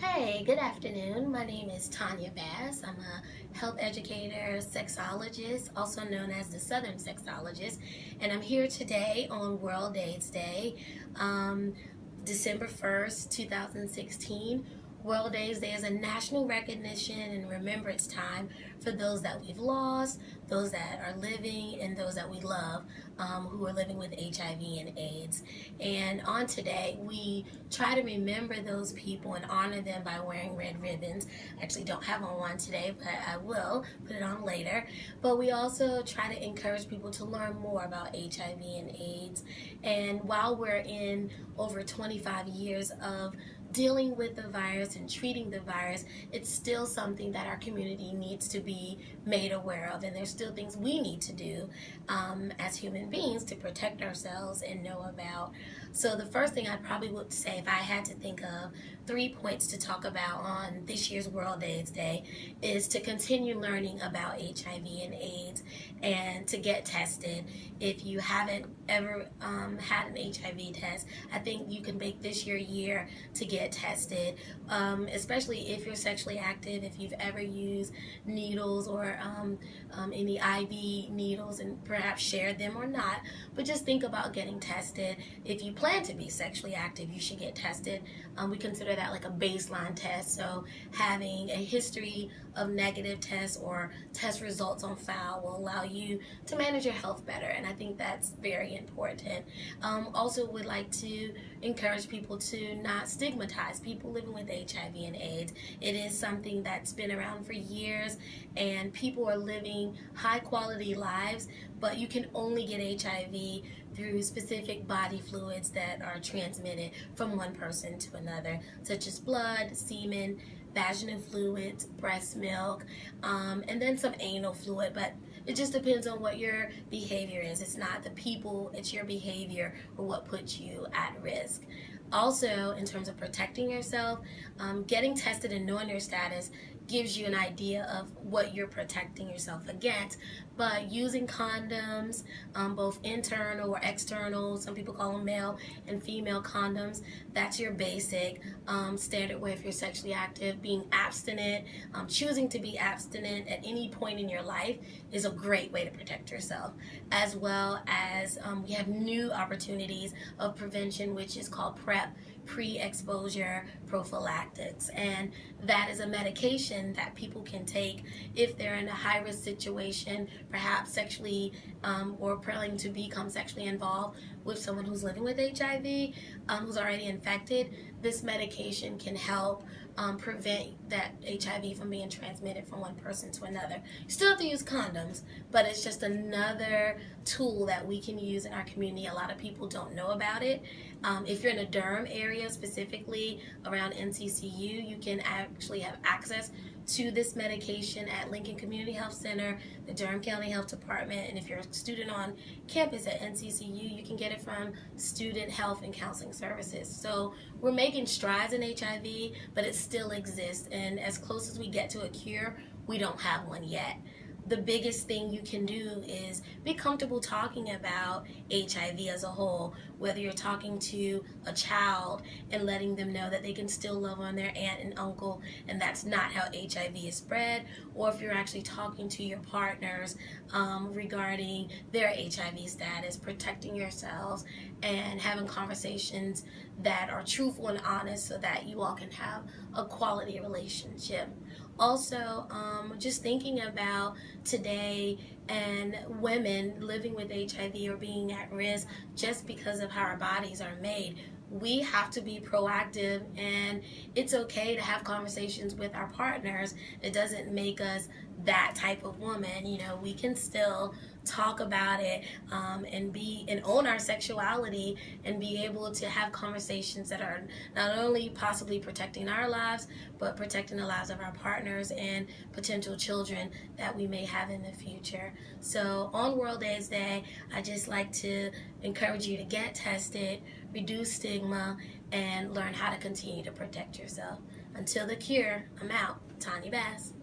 Hey, good afternoon. My name is Tanya Bass. I'm a health educator, sexologist, also known as the Southern Sexologist, and I'm here today on World AIDS Day, um, December 1st, 2016. World AIDS Day is a national recognition and remembrance time for those that we've lost, those that are living, and those that we love who are living with HIV and AIDS. And on today, we try to remember those people and honor them by wearing red ribbons. I actually don't have on one today, but I will put it on later. But we also try to encourage people to learn more about HIV and AIDS. And while we're in over 25 years of dealing with the virus and treating the virus, it's still something that our community needs to be made aware of, and there's still things we need to do as human beings to protect ourselves and know about. So the first thing I probably would say, if I had to think of 3 points to talk about on this year's World AIDS Day, is to continue learning about HIV and AIDS and to get tested. If you haven't ever had an HIV test, I think you can make this your year to get tested, especially if you're sexually active, if you've ever used needles or any IV needles and perhaps shared them or not, but just think about getting tested. If you plan to be sexually active, you should get tested. We consider that like a baseline test, so having a history of negative tests or test results on file will allow you to manage your health better, and I think that's very important. Also would like to encourage people to not stigmatize people living with HIV and AIDS. It is something that's been around for years, and people are living high quality lives, but you can only get HIV through specific body fluids that are transmitted from one person to another, such as blood, semen, vaginal fluids, breast milk, and then some anal fluid, but it just depends on what your behavior is. It's not the people, it's your behavior or what puts you at risk. Also, in terms of protecting yourself, getting tested and knowing your status gives you an idea of what you're protecting yourself against. But using condoms, both internal or external, some people call them male and female condoms, that's your basic standard way if you're sexually active. Being abstinent, choosing to be abstinent at any point in your life is a great way to protect yourself. As well as we have new opportunities of prevention, which is called PrEP, pre-exposure prophylactics, and that is a medication that people can take if they're in a high-risk situation, perhaps sexually or planning to become sexually involved with someone who's living with HIV, who's already infected. This medication can help prevent that HIV from being transmitted from one person to another. You still have to use condoms, but it's just another tool that we can use in our community. A lot of people don't know about it. If you're in a Durham area, specifically around NCCU, you can actually have access to this medication at Lincoln Community Health Center, the Durham County Health Department, and if you're a student on campus at NCCU, you can get it from Student Health and Counseling Services. So we're making strides in HIV, but it still exists, and as close as we get to a cure, we don't have one yet. The biggest thing you can do is be comfortable talking about HIV as a whole, whether you're talking to a child and letting them know that they can still love on their aunt and uncle and that's not how HIV is spread, or if you're actually talking to your partners regarding their HIV status, protecting yourselves and having conversations that are truthful and honest so that you all can have a quality relationship. Also, just thinking about today and women living with HIV or being at risk just because of how our bodies are made. We have to be proactive, and it's okay to have conversations with our partners. It doesn't make us that type of woman. You know, we can still talk about it and own our sexuality and be able to have conversations that are not only possibly protecting our lives, but protecting the lives of our partners and potential children that we may have in the future. So on World AIDS Day, I just like to encourage you to get tested, reduce stigma, and learn how to continue to protect yourself. Until the cure, I'm out. Tanya Bass.